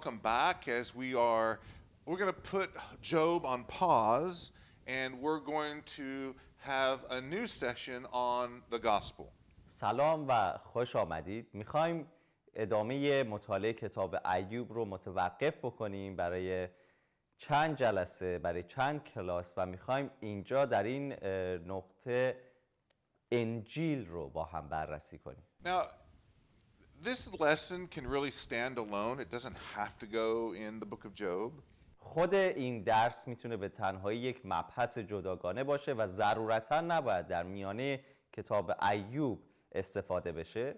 welcome back as we're going to put Job on pause and we're going to have a new session on the gospel. سلام و خوش آمدید. میخوایم ادامه مطالعه کتاب ایوب رو متوقف بکنیم برای چند جلسه، برای چند کلاس و میخوایم اینجا در این نقطه انجیل رو با هم بررسی کنیم. Now, this lesson can really stand alone. It doesn't have to go in the book of Job. خود این درس میتونه به تنهایی یک مبحث جداگانه باشه و ضرورتاً نباید در میانه کتاب ایوب استفاده بشه.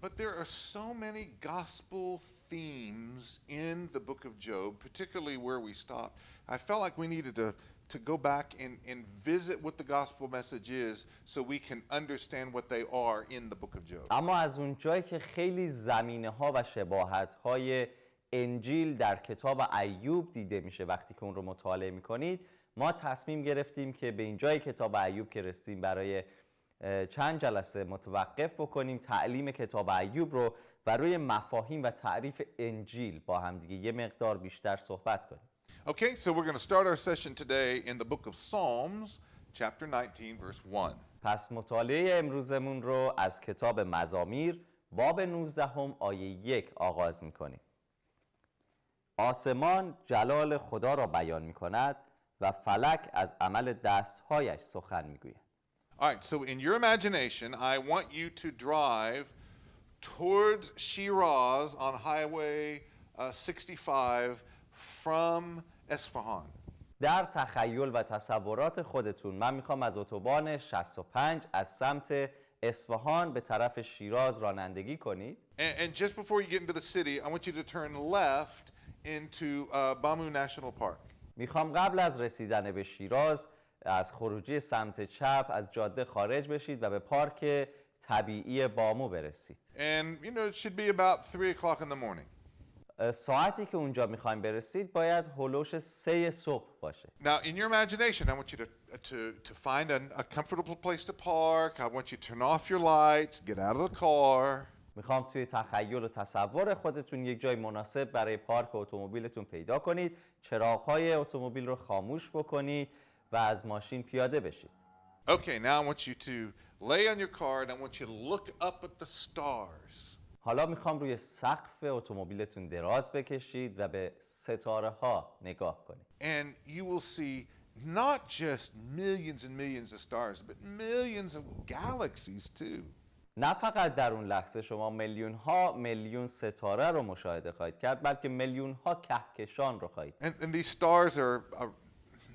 But there are so many gospel themes in the book of Job, particularly where we stopped. I felt like we needed to go back and visit what the gospel message is so we can understand what they are in the book of Job. اما از اون جایی که خیلی زمینه‌ها و شباهت‌های انجیل در کتاب ایوب دیده میشه وقتی که اون رو مطالعه میکنید، ما تصمیم گرفتیم که به این جای کتاب ایوب که رسیدیم برای چند جلسه متوقف بکنیم تعلیم کتاب ایوب رو و روی مفاهیم و تعریف انجیل با هم دیگه یه مقدار بیشتر صحبت کنیم. Okay, so we're going to start our session today in the book of Psalms, chapter 19, verse 1. پس مطالعه امروزمون رو از کتاب مزامیر باب 19 آیه 1 آغاز میکنیم. آسمان جلال خدا را بیان میکند و فلک از عمل دستهایش سخن میگوید. All right, so in your imagination, I want you to drive towards Shiraz on Highway 65 from Isfahan. در تخیل و تصورات خودتون من میخوام از اتوبان 65 از سمت اصفهان به طرف شیراز رانندگی کنید. And just before you get into the city, I want you to turn left into Bamu National Park. میخوام قبل از رسیدن به شیراز از خروجی سمت چپ از جاده خارج بشید و به پارک طبیعی بامو برسید. And you know it should be about 3 o'clock in the morning. ساعتی که اونجا میخوایم برسید باید هولوش 3 صبح باشه. Now in your imagination, I want you to find a comfortable place to park. I want you to turn off your lights, get out of the car. میخوام توی تخیل و تصور خودتون یک جای مناسب برای پارک اتومبیلتون پیدا کنید، چراغ‌های اتومبیل رو خاموش بکنید و از ماشین پیاده بشید. Okay, now I want you to lay on your car and I want you to look up at the stars. حالا میخوام روی سقف اتومبیلتون دراز بکشید و به ستاره ها نگاه کنید. And you will see not just millions and millions of stars, but millions of galaxies too. نه فقط در اون لحظه شما میلیون ها میلیون ستاره رو مشاهده خواهید کرد، بلکه میلیون ها کهکشان رو خواهید. And these stars are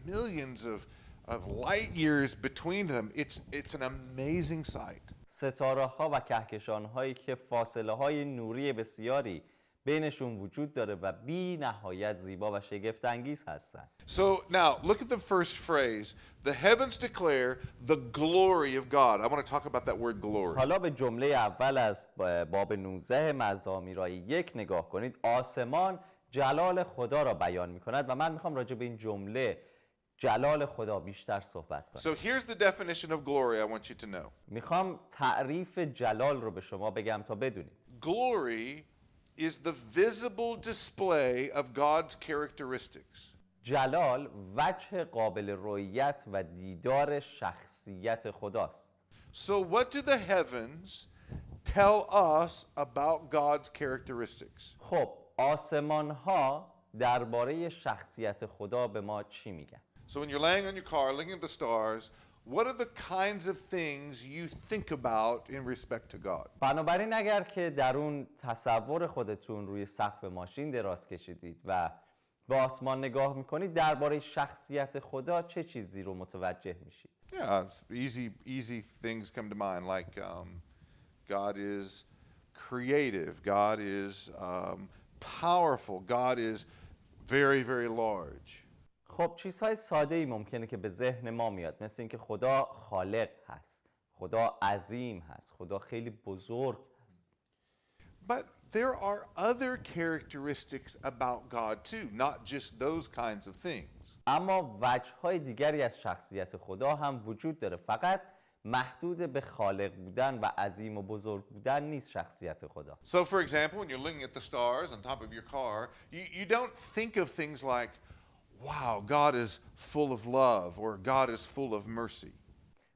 millions of light years between them. It's an amazing sight. ستاره ها و کهکشان هایی که فاصله های نوری بسیاری بینشون وجود داره و بی نهایت زیبا و شگفت انگیز هستند. So now look at the first phrase. The heavens declare the glory of God. I want to talk about that word glory. حالا به جمله اول از باب 19 مزامیر آیه 1 نگاه کنید. آسمان جلال خدا را بیان می‌کند و من می‌خوام راجع به این جمله جلال خدا بیشتر صحبت کنم. So here's the definition of glory I want you to know. می‌خوام تعریف جلال رو به شما بگم تا بدونید. Glory is the visible display of God's characteristics. جلال وجه قابل رؤیت و دیدار شخصیت خداست. So what do the heavens tell us about God's characteristics? خب آسمان ها درباره شخصیت خدا به ما چی میگن؟ So when you're laying on your car looking at the stars, what are the kinds of things you think about in respect to God? بنابراین اگر که در اون تصور خودتون روی سقف ماشین دراز کشیدید و به آسمان نگاه میکنید درباره شخصیت خدا چه چیزی رو متوجه میشید؟ Yeah, easy things come to mind like God is creative, God is powerful, God is very, very large. خب چیزهای ساده ای ممکنه که به ذهن ما میاد، مثل اینکه خدا خالق هست، خدا عظیم هست، خدا خیلی بزرگ هست. But there are other characteristics about God too, not just those kinds of things. اما وجه‌های دیگری از شخصیت خدا هم وجود داره، فقط محدود به خالق بودن و عظیم و بزرگ بودن نیست شخصیت خدا. So for example, when you're looking at the stars on top of your car, you don't think of things like, wow, God is full of love or God is full of mercy.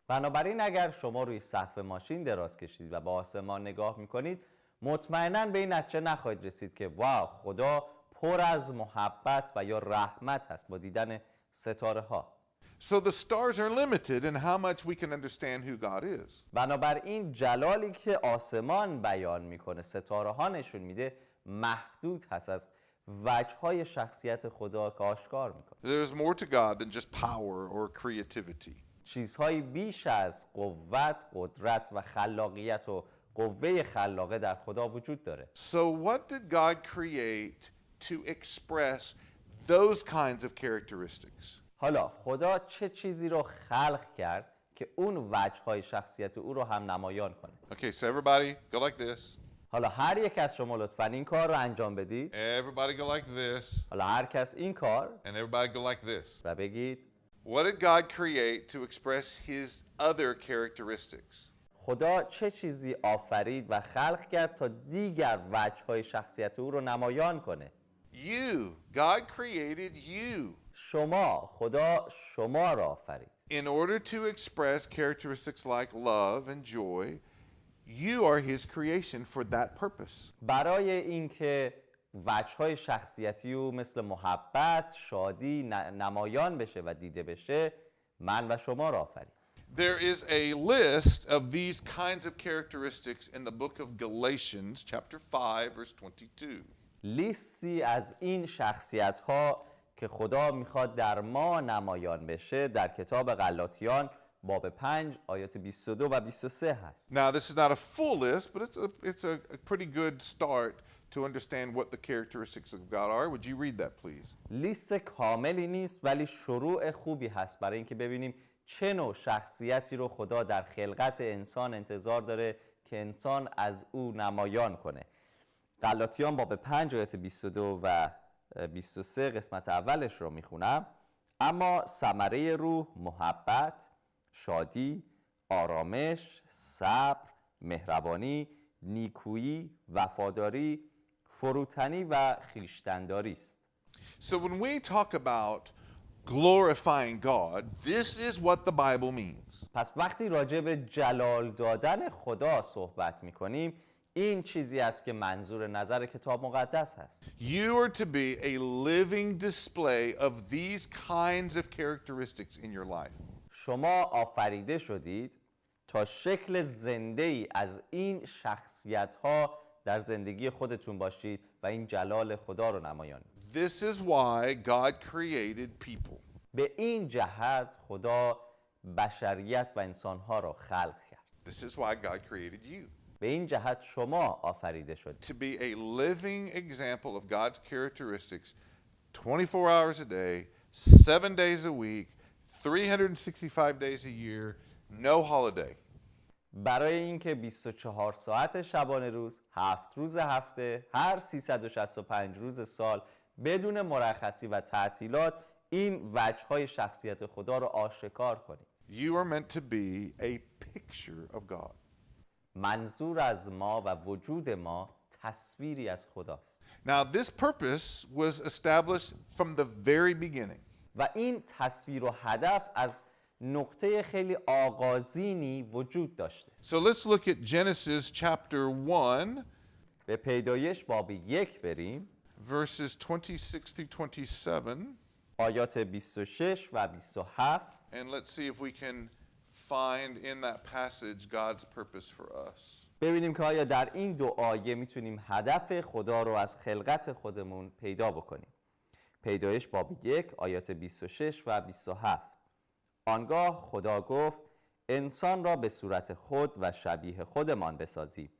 بنابراین اگر شما روی سقف ماشین دراز کشید و به آسمان نگاه میکنید، مطمئناً به این نتیجه نخواهید رسید که واو، خدا پر از محبت و یا رحمت هست با دیدن ستاره ها. So the stars are limited in how much we can understand who God is. بنابراین جلالی که آسمان بیان میکنه، ستاره ها نشون میده، محدود هست از وجه‌های شخصیت خدا که آشکار میکنه. There is more to God than just power or creativity. چیزهایی بیش از قوت، قدرت و خلاقیت و قوه خلاقه در خدا وجود داره. So what did God create to express those kinds of characteristics? حالا خدا چه چیزی رو خلق کرد که اون وجه‌های شخصیت او رو هم نمایان کنه؟ Okay, so everybody go like this. حالا هر یک از شما لطفاً این کار رو انجام بدید. Everybody go like this. حالا هر کس این کار And everybody go like this. و بگید What did God create to express his other characteristics? خدا چه چیزی آفرید و خلق کرد تا دیگر وجه‌های شخصیت او رو نمایان کنه؟ You. God created you خدا شما را آفرید. in order to express characteristics like love and joy. You are his creation for that purpose. برای اینکه وجه‌های شخصیتی او مثل محبت، شادی نمایان بشه و دیده بشه، من و شما را آفرید. There is a list of these kinds of characteristics in the book of Galatians, chapter 5, verse 22. لیستی از این شخصیت‌ها که خدا میخواد در ما نمایان بشه در کتاب غلاطیان باب 5 آیات 22 و 23 هست. Now, this is not a full list, but it's a pretty good start to understand what the characteristics of God are. Would you read that, please? لیست کاملی نیست ولی شروع خوبی هست برای اینکه ببینیم چه نوع شخصیتی رو خدا در خلقت انسان انتظار داره که انسان از او نمایان کنه. غلاطیان باب 5 آیات 22 و 23 قسمت اولش رو میخونم. اما ثمره روح محبت، شادی، آرامش، صبر، مهربانی، نیکویی، وفاداری، فروتنی و خویشتن‌داری است. So when we talk about glorifying God, this is what the Bible means. پس وقتی راجع به جلال دادن خدا صحبت می‌کنیم، این چیزی است که منظور نظر کتاب مقدس هست. You are to be a living display of these kinds of characteristics in your life. شما آفریده شدید تا شکل زنده‌ای از این شخصیت‌ها در زندگی خودتون باشید و این جلال خدا رو نمایان. This is why God created people. به این جهت خدا بشریت و انسان‌ها را خلق کرد. This is why God created you. به این جهت شما آفریده شدید. To be a living example of God's characteristics 24 hours a day, 7 days a week, 365 days a year, no holiday. برای اینکه 24 ساعت شبانه روز، 7 روز هفته، هر 365 روز سال بدون مرخصی و تعطیلات این وجه‌های شخصیت خدا رو آشکار کنید. You are meant to be a picture of God. منظور از ما و وجود ما تصویری از خداست. Now this purpose was established from the very beginning. و این تصویر و هدف از نقطه خیلی آغازینی وجود داشته. So let's look at Genesis chapter 1, به پیدایش باب 1 بریم. verses 26 to 27, آیات 26 و 27. and let's see if we can find in that passage God's purpose for us. ببینیم که آیا در این دو آیه میتونیم هدف خدا رو از خلقت خودمون پیدا بکنیم. پیدایش باب 1 آیات 26 و 27. آنگاه خدا گفت انسان را به صورت خود و شبیه خودمان بسازیم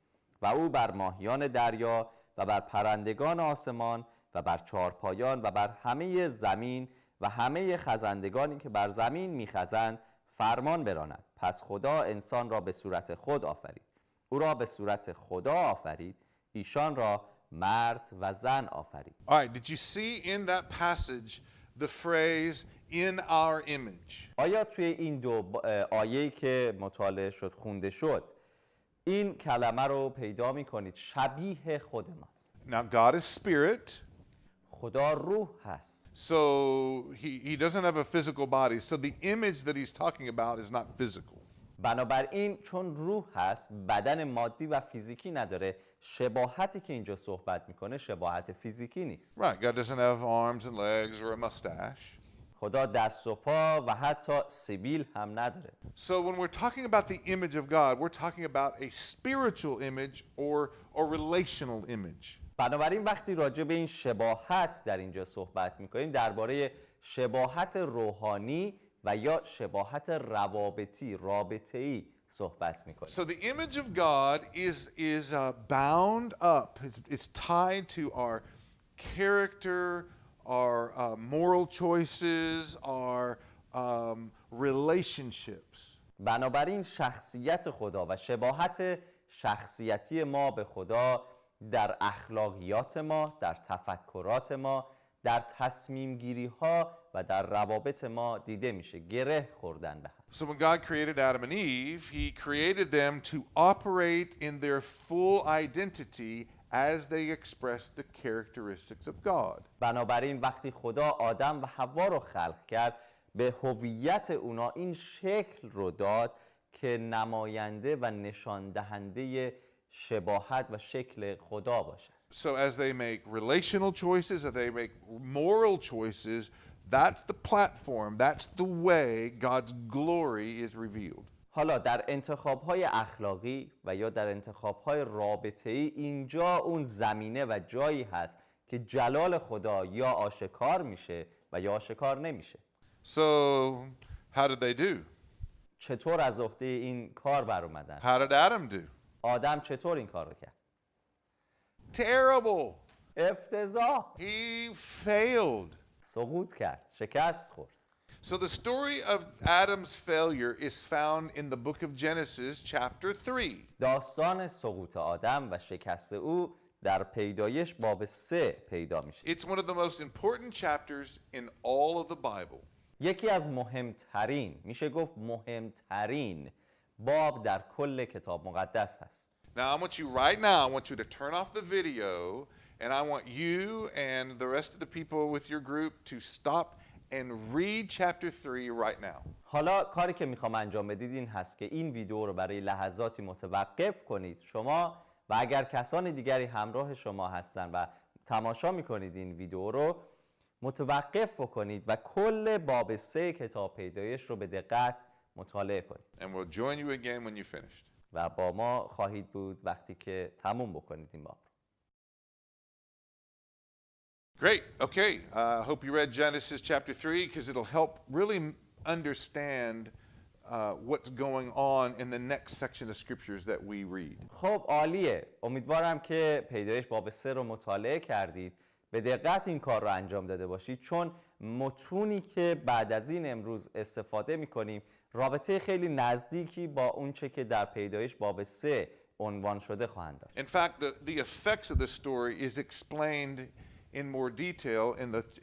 و او بر ماهیان دریا و بر پرندگان آسمان و بر چارپایان و بر همه زمین و همه خزندگانی که بر زمین میخزند فرمان براند. پس خدا انسان را به صورت خود آفرید. او را به صورت خدا آفرید. ایشان را مرد و زن آفرید. All right, did you see in that passage the phrase, in our image. آیا توی این دو آیه‌ای که مطالعه شد خونده شد این کلمه رو پیدا می‌کنید شبیه خود ما؟ Now, God is spirit, خدا روح هست. so he doesn't have a physical body. So the image that he's talking about is not physical. بنابراین چون روح هست بدن مادی و فیزیکی نداره، شباهتی که اینجا صحبت میکنه شباهت فیزیکی نیست. Right, God doesn't have arms and legs or a mustache. خدا دست و پا و حتی سبیل هم نداره. So when we're talking about the image of God, we're talking about a spiritual image or a relational image. بنابراین وقتی راجع به این شباهت در اینجا صحبت میکنیم درباره شباهت روحانی و یا شباهت روابطی، رابطه‌ای صحبت میکنیم. So the image of God is bound up. It's tied to our character, our moral choices, our relationships. بنابراین شخصیت خدا و شباهت شخصیتی ما به خدا در اخلاقیات ما، در تفکرات ما، در تصمیم گیری ها و در روابط ما دیده میشه. گره خوردن به هم. So when God created Adam and Eve, he created them to operate in their full identity as they expressed the characteristics of God. بنابراین وقتی خدا آدم و حوا رو خلق کرد به هویت اونا این شکل رو داد که نماینده و نشان دهنده شباهت و شکل خدا باشه. So as they make relational choices, as they make moral choices, that's the platform, that's the way God's glory is revealed. حالا در انتخاب‌های اخلاقی و یا در انتخاب‌های رابطه‌ای اینجا اون زمینه و جایی هست که جلال خدا یا آشکار میشه و یا آشکار نمیشه. So how did they do? چطور از عهده این کار بر اومدن؟ How did Adam do? آدم چطور این کار رو کرد؟ Terrible. افتضاح. He failed. سقوط کرد، شکست خورد. So the story of Adam's failure is found in the book of Genesis chapter 3. داستان سقوط آدم و شکست او در پیدایش باب 3 پیدا میشه. It's one of the most important chapters in all of the Bible. یکی از مهمترین، میشه گفت مهمترین باب در کل کتاب مقدس هست. Now I want you right now, I want you to turn off the video and I want you and the rest of the people with your group to stop and read chapter 3 right now. حالا کاری که میخوام انجام بدید این هست که این ویدیو رو برای لحظاتی متوقف کنید شما و اگر کسان دیگری همراه شما هستن و تماشا میکنید این ویدیو رو متوقف بکنید و کل باب 3 کتاب پیدایش رو به دقت مطالعه کنید. And we'll join you again when you finished. و با ما خواهید بود وقتی که تموم بکنید این باب. Great. Okay. I hope you read Genesis chapter 3 because it'll help really understand what's going on in the next section of scriptures that we read. خب عالیه. امیدوارم که پیدایش باب 3 رو مطالعه کردید. به دقت این کار رو انجام داده باشید چون متونی که بعد از این امروز استفاده می‌کنیم رابطه خیلی نزدیکی با اونچه که در پیدایش باب 3 عنوان شده خواهند داشت. In fact, the effects of the story is explained in more detail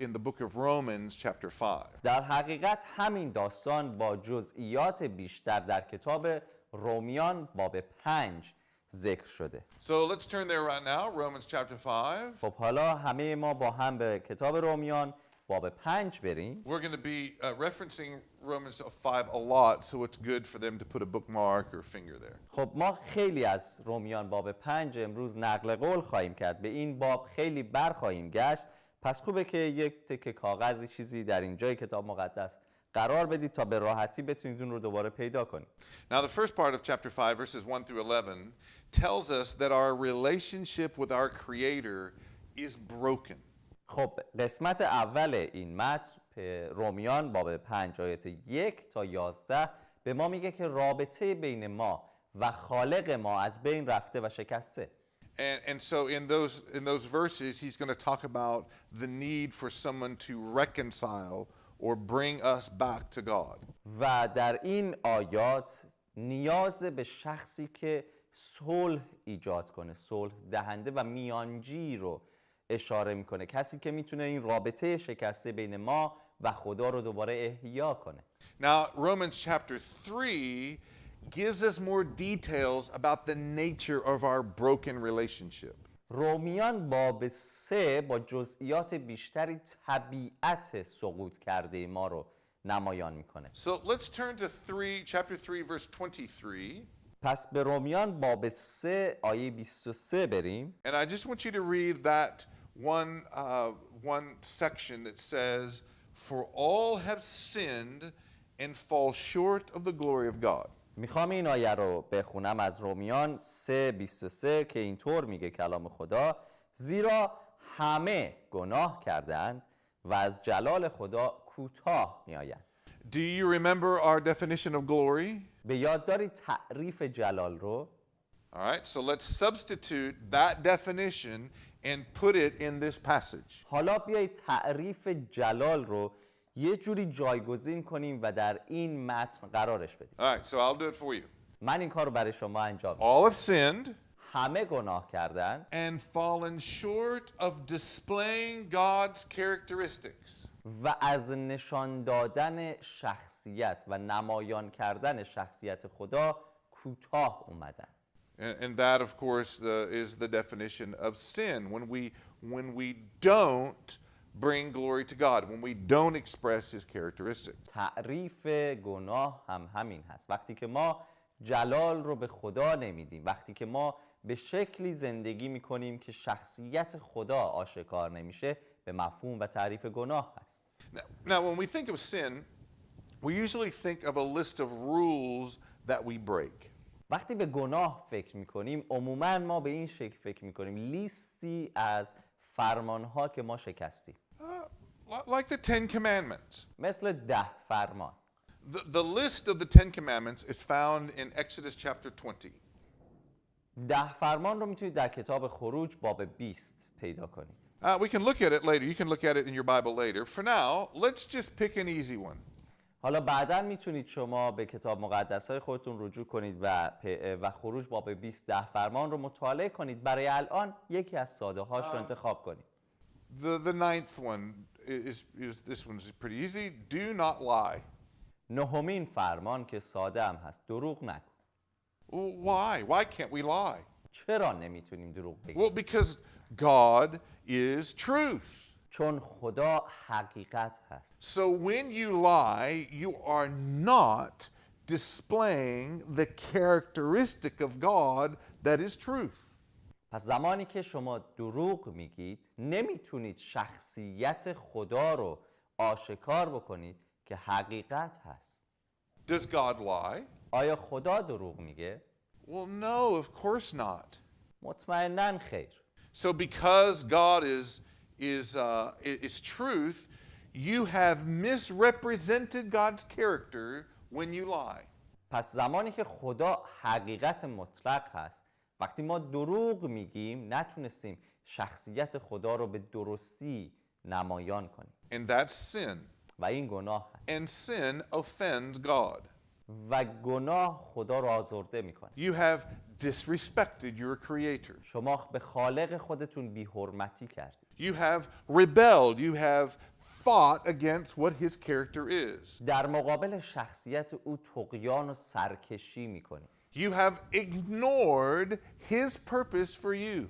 in the book of Romans chapter 5. در حقیقت همین داستان با جزئیات بیشتر در کتاب رومیان باب 5 ذکر شده. So let's turn there right now, Romans chapter 5. خب حالا همه ما با هم به کتاب رومیان باب 5 بریم. We're going to be referencing Romans 5 a lot, so it's good for them to put a bookmark or finger there. خب ما خیلی از رومیان باب 5 امروز نقل قول خواهیم کرد. به این باب خیلی برخواهیم گشت. پس خوبه که یک تکه کاغذی چیزی در اینجای کتاب مقدس قرار بدید تا به راحتی بتونید اون رو دوباره پیدا کنید. Now the first part of chapter 5 verses 1 through 11 tells us that our relationship with our creator is broken. خب قسمت اول این متن رومیان باب 5 آیات 1 تا 11 به ما میگه که رابطه بین ما و خالق ما از بین رفته و شکسته. And so in those verses he's going to talk about the need for someone to reconcile or bring us back to God. و در این آیات نیاز به شخصی که صلح ایجاد کنه، صلح دهنده و میانجی رو اشاره میکنه، کسی که میتونه این رابطه شکسته بین ما و خدا رو دوباره احیا کنه. Now, Romans chapter 3 gives us more details about the nature of our broken relationship. رومیان باب 3 با جزئیات بیشتری طبیعت سقوط کرده ما رو نمایان میکنه. So let's turn to chapter 3, verse 23. پس به رومیان باب 3 آیه 23 بریم. And I just want you to read that one section that says, "For all have sinned and fall short of the glory of God." میخوام این آیه رو بخونم از رومیان 3:23 که اینطور میگه کلام خدا: زیرا همه گناه کردند و از جلال خدا کوتاه میآیند. Do you remember our definition of glory? به یاد داری تعریف جلال رو؟ All right, so let's substitute that definition and put it in this passage. حالا بیایید تعریف جلال رو یه جوری جایگزین کنیم و در این متن قرارش بدیم. All right, so I'll do it for you. من این کار رو برای شما انجام میدم. All have sinned همه گناه کردند and fallen short of displaying God's characteristics. و از نشان دادن شخصیت و نمایان کردن شخصیت خدا کوتاه اومدن. And that, of course, is the definition of sin. When we don't bring glory to God, when we don't express His characteristics. تعریف گناه هم همین هست. وقتی که ما جلال رو به خدا نمیدیم، وقتی که ما به شکلی زندگی میکنیم که شخصیت خدا آشکار نمیشه، به مفهوم و تعریف گناه هست. Now, when we think of sin, we usually think of a list of rules that we break. وقتی به گناه فکر میکنیم عموماً ما به این شکل فکر میکنیم لیستی از فرمانها که ما شکستیم. Like the Ten Commandments. مثل 10 فرمان. The list of the Ten Commandments is found in Exodus chapter 20. 10 فرمان رو میتونید در کتاب خروج باب 20 پیدا کنید. We can look at it later. You can look at it in your Bible later. For now, let's just pick an easy one. حالا بعداً میتونید شما به کتاب مقدس‌های خودتون رجوع کنید و خروج باب 20 10 فرمان رو مطالعه کنید. برای الان یکی از ساده هاش رو انتخاب کنید. The ninth one is this one's pretty easy. Do not lie. نهمین فرمان که ساده هم هست: دروغ نکن. Why can't we lie? چرا نمیتونیم دروغ بگیم؟ Well, because God is truth. چون خدا حقیقت هست. So when you lie, you are not displaying the characteristic of God that is truth. پس زمانی که شما دروغ میگید نمیتونید شخصیت خدا رو آشکار بکنید که حقیقت هست. Does God lie? آیا خدا دروغ میگه؟ Well, no, of course not. مطمئناً خیر. So because God is truth, you have misrepresented God's character when you lie. پس زمانی که خدا حقیقت مطلق هست، وقتی ما دروغ میگیم نتونستیم شخصیت خدا رو به درستی نمایان کنیم. And that's sin. و این گناه هست. And sin offends God. و گناه خدا رو آزرده میکنه. You have disrespected your creator. شما به خالق خودتون بی‌حرمتی کردید. You have rebelled. You have fought against what his character is. در مقابل شخصیت او طغیان و سرکشی میکنید. You have ignored his purpose for you.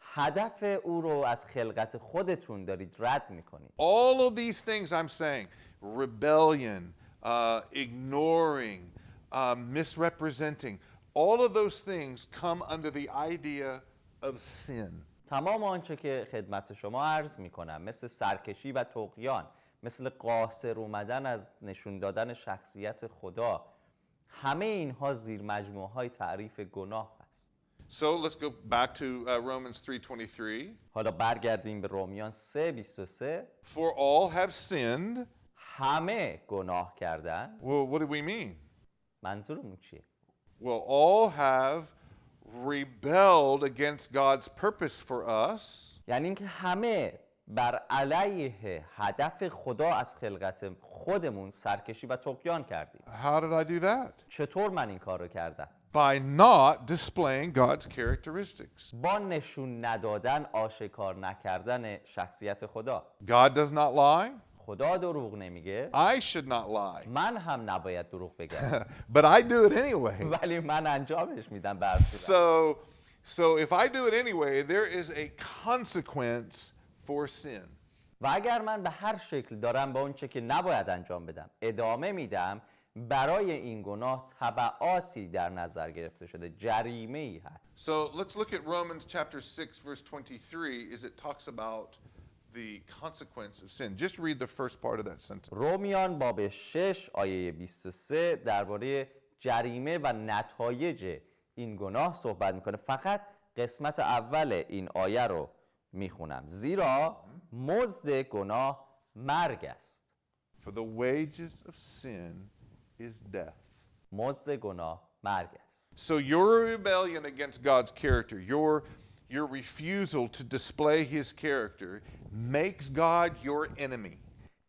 هدف او رو از خلقت خودتون دارید رد میکنید. All of these things I'm saying, rebellion, ignoring, misrepresenting, all of those things come under the idea of sin. تمام آنچه که خدمت شما عرض میکنم مثل سرکشی و طغیان، مثل قاصر اومدن از نشون دادن شخصیت خدا، همه اینها زیر مجموعه های تعریف گناه هست. So let's go back to Romans 3:23. حالا برگردیم به رومیان 3:23. For all have sinned. همه گناه کردن. Well, what do we mean? منظورمون چیه؟ Well, all have rebelled against God's purpose for us. یعنی اینکه همه بر علیه هدف خدا از خلقت خودمون سرکشی و طغیان کردیم. How did I do that? چطور من این کار رو کردم؟ By not displaying God's characteristics. با نشون ندادن، آشکار نکردن شخصیت خدا. God does not lie. خدا دروغ نمیگه، I should not lie. من هم نباید دروغ بگم. But I do it anyway. ولی من انجامش میدم به هر صورت. So if I do it anyway, there is a consequence for sin. و اگر من به هر شکل دارم به اون چه که نباید انجام بدم ادامه میدم، برای این گناه تبعاتی در نظر گرفته شده، جریمه ای هست. So let's look at Romans chapter 6 verse 23 as it talks about the consequence of sin. Just read the first part of that sentence. رومیان باب 6 آیه 23 درباره جریمه و نتایج این گناه صحبت میکنه. فقط قسمت اول این آیه رو میخونم. زیرا مزد گناه مرگ است. For the wages of sin is death. مزد گناه مرگ است. So your rebellion against God's character, your refusal to display his character makes God your enemy.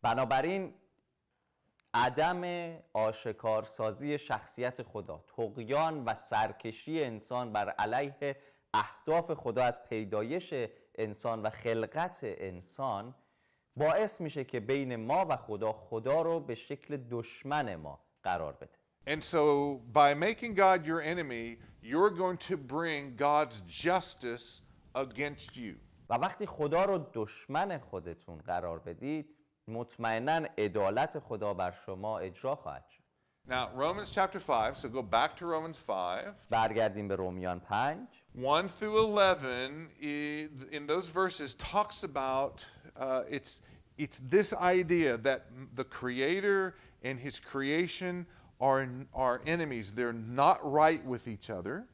بنابراین عدم آشکارسازی شخصیت خدا، طغیان و سرکشی انسان بر علیه اهداف خدا از پیدایش انسان و خلقت انسان باعث میشه که بین ما و خدا رو به شکل دشمن ما قرار بده. And so by making God your enemy, you're going to bring God's justice against you. و وقتی خدا رو دشمن خودتون قرار بدید، مطمئناً عدالت خدا بر شما اجرا خواهد شد. Now, Romans chapter 5, so go back to Romans 5. برگردیم به رومیان 5. 1 through 11 in those verses talks about it's this idea that the creator and his creation are enemies. They're not right with each other.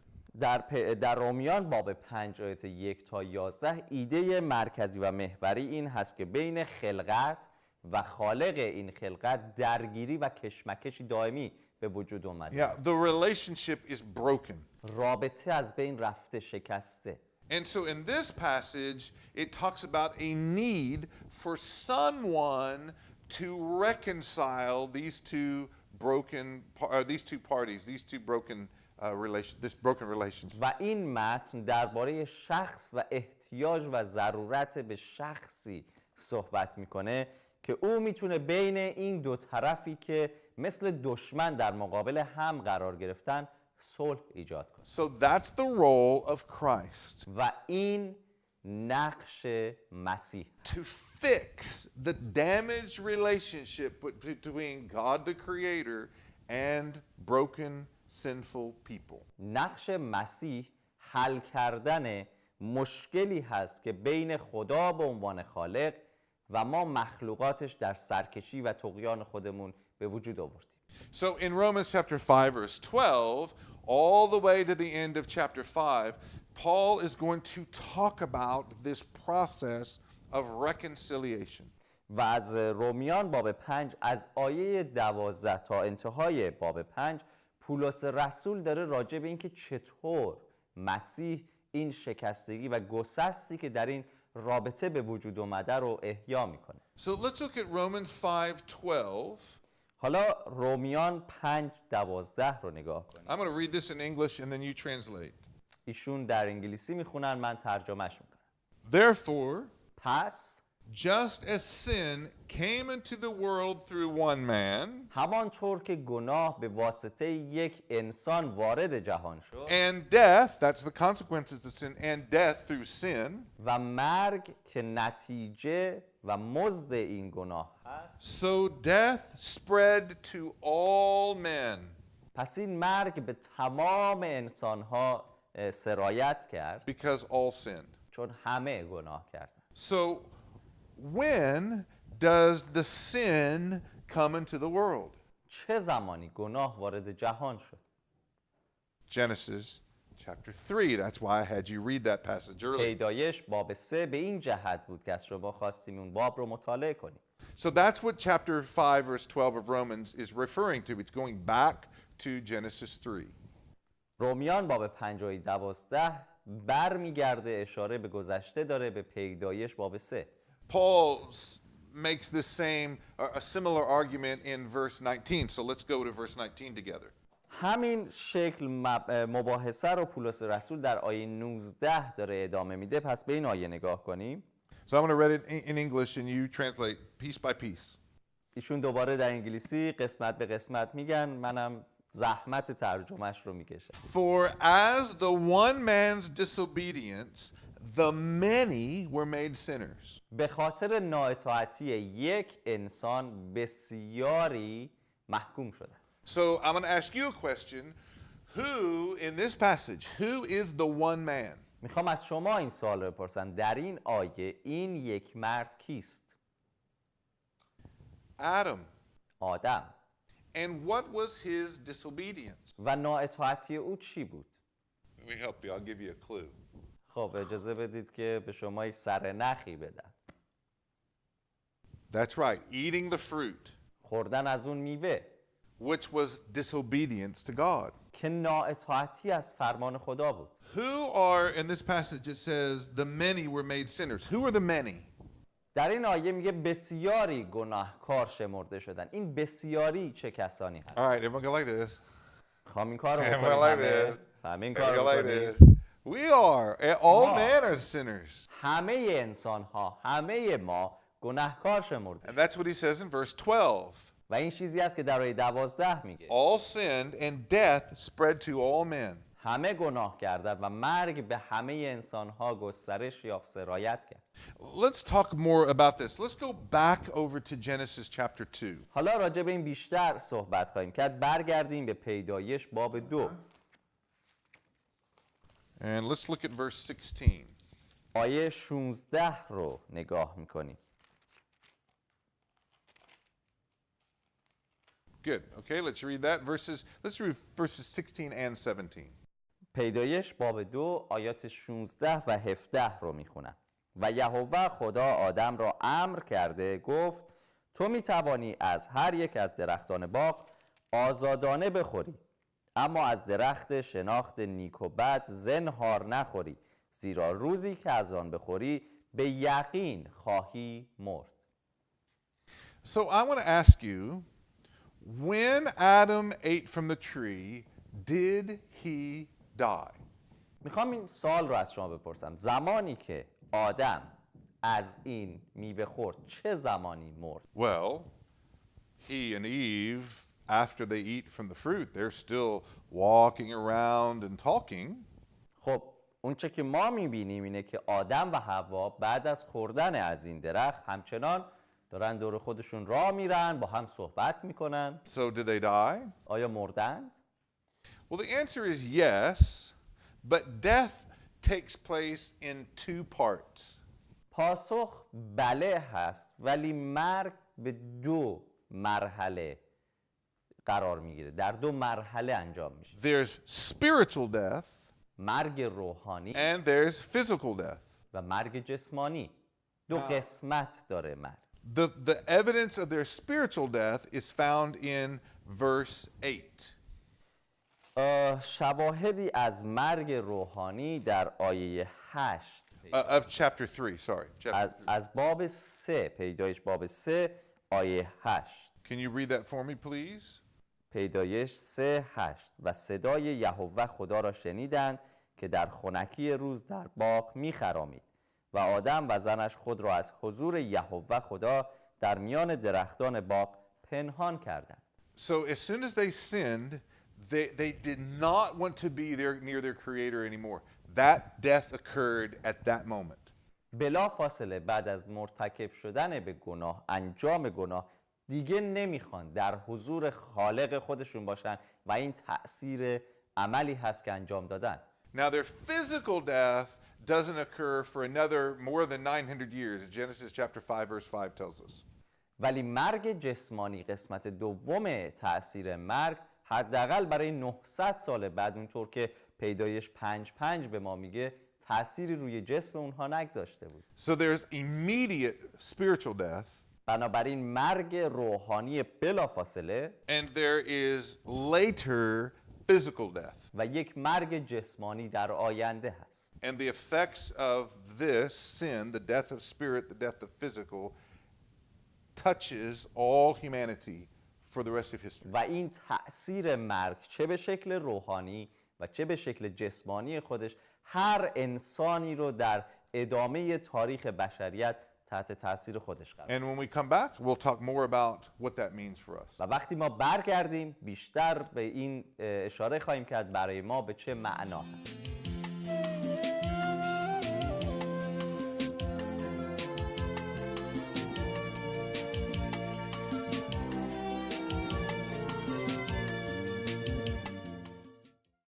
در رومیان باب 5 آیات 1 تا 11 ایده مرکزی و محوری این هست که بین خلقت و خالق این خلقت درگیری و کشمکشی دائمی به وجود اومده. Yeah, the relationship is broken. رابطه از بین رفته، شکسته. And so in this passage, it talks about a need for someone to reconcile these two parties, these two broken this broken relationship. و این متن درباره شخص و احتیاج و ضرورت به شخصی صحبت میکنه که او میتونه بین این دو طرفی که مثل دشمن در مقابل هم قرار گرفتن صلح ایجاد کنه. So that's the role of Christ. و این نقش مسیح. To fix the damaged relationship between God the Creator and broken sinful people. نقش مسیح حل کردن مشکلی هست که بین خدا به عنوان خالق و ما مخلوقاتش در سرکشی و طغیان خودمون به وجود آوردیم. So in Romans chapter 5 verse 12 all the way to the end of chapter 5 Paul is going to talk about this process of reconciliation. و از رومیان باب 5 از آیه 12 تا انتهای باب 5 پولس رسول داره راجع به اینکه چطور مسیح این شکستگی و گسستی که در این رابطه به وجود اومده رو احیا میکنه. So let's look at Romans 5:12. حالا رومیان 5:12 رو نگاه کنیم. I'm going to read this in English and then you translate. ایشون در انگلیسی میخونن، من ترجمهش میکنم. Therefore, پس just as sin came into the world through one man, همانطور که گناه به واسطه یک انسان وارد جهان شد and death, that's the consequences of sin, and death through sin, و مرگ که نتیجه و مزد این گناه هست، so death spread to all men. پس این مرگ به تمام انسانها سرایت کرد Because all sinned. چون همه گناه کردند. So when does the sin come into the world? چه زمانی گناه وارد جهان شد؟ Genesis chapter 3. That's why I had you read that passage earlier. پیدایش باب 3 به این جهت بود که از شما خواستیم اون باب رو مطالعه کنیم. So that's what chapter 5 verse 12 of Romans is referring to. It's going back to Genesis 3. رومیان باب 5 آیه 12 برمیگرده، اشاره به گذشته داره، به پیدایش باب 3. Paul makes the same, a similar argument in verse 19. So let's go to verse 19 together. همین شکل مباحثه رو پولس رسول در آیه 19 داره ادامه میده. پس به این آیه نگاه کنیم. So I'm going to read it in English and you translate piece by piece. ایشون دوباره در انگلیسی قسمت به قسمت میگن، منم زحمت ترجمهش رو میکشم. For as the one man's disobedience, the many were made sinners. به خاطر نااطاعتی یک انسان بسیاری محکوم شدند. So I'm going to ask you a question. Who, in this passage, who is the one man? میخوام از شما این سوال رو بپرسم، در این آیه این یک مرد کیست؟ Adam. آدم. And what was his disobedience? و نااطاعتی او چی بود؟ Let me help you. I'll give you a clue. خب اجازه بدید که به شما یک سرنخی بدم. That's right. Eating the fruit, خوردن از اون میوه which was disobedience to God. که نااطاعتی از فرمان خدا بود. Who are, in this passage, it says, the many were made sinners. Who are the many? در این آیه میگه بسیاری گناهکار شمرده شدن. این بسیاری چه کسانی هست؟ All right, everyone go like this. خواهم این کار رو Everyone like بکنیم. this. همه این Everyone کار go رو like بکنیم. this. We are. All Ma. men are sinners. همه انسان ها، همه ما گناهکار شمرده. And that's what he says in verse 12. و این چیزی است که در آیه 12 میگه. All sinned and death spread to all men. همه گناه کردند و مرگ به همه انسان ها گسترش یافت، سرایت کرد. Let's talk more about this. Let's go back over to Genesis chapter 2. حالا راجع به این بیشتر صحبت خواهیم کرد. برگردیم به پیدایش باب 2. And let's look at verse 16. آیه 16 رو نگاه میکنیم. Good. Okay, let's read that. Let's read verses 16 and 17. پیدایش باب 2 آیات 16 و 17 رو میخونم. و یهوه خدا آدم را امر کرده گفت تو میتوانی از هر یک از درختان باغ آزادانه بخوری، اما از درخت شناخت نیک و بد زنهار نخوری، زیرا روزی که از آن بخوری به یقین خواهی مرد. So I want to ask you, when Adam ate from the tree, did he die? میخوام این سوال رو از شما بپرسم. زمانی که آدم از این میوه خورد چه زمانی مرد؟ Well, he and Eve, after they eat from the fruit, they're still walking around and talking. خب اون چه که ما میبینیم اینه که آدم و حوا بعد از خوردن از این درخت همچنان دارن دور خودشون راه میرن، با هم صحبت میکنن. So did they die? آیا مردند؟ Well, the answer is yes, but death takes place in two parts. پاسخ بله هست، ولی مرگ به دو مرحله قرار میگیره، در دو مرحله انجام میشه. There's spiritual death مرگ روحانی and there's physical death. و مرگ جسمانی. دو قسمت داره مرگ. The evidence of their spiritual death is found in verse 8. شواهدی از مرگ روحانی در آیه 8 Of chapter 3, sorry. از باب 3 پیدایش باب 3 آیه 8. Can you read that for me, please? پیدایش 3:8 و صدای یهوه خدا را شنیدند که در خنکی روز در باغ می‌خرامید و آدم و زنش خود را از حضور یهوه خدا در میان درختان باغ پنهان کردند. So as soon as they sinned, they did not want to be near their creator anymore. That death occurred at that moment. بلا فاصله بعد از مرتکب شدن به گناه، انجام گناه، دیگه نمیخوان در حضور خالق خودشون باشن و این تأثیر عملی هست که انجام دادن. Now their physical death doesn't occur for another more than 900 years. Genesis chapter 5 verse 5 tells us. ولی مرگ جسمانی قسمت دوم تأثیر مرگ حداقل برای 900 سال بعد، اونطور که پیدایش 5:5 به ما میگه، تأثیری روی جسم اونها نگذاشته بود. So there's immediate spiritual death. بنابراین مرگ روحانی بلافاصله And there is later physical death. و یک مرگ جسمانی در آینده هست. And the effects of this sin, the death of spirit, the death of physical, touches all humanity for the rest of history. و این تأثیر مرگ چه به شکل روحانی و چه به شکل جسمانی خودش هر انسانی رو در ادامه تاریخ بشریت تحت تاثیر خودش قرار. And when we come back, we'll talk more about what that means for us. و وقتی ما برگردیم بیشتر به این اشاره خواهیم کرد برای ما به چه معنا هست.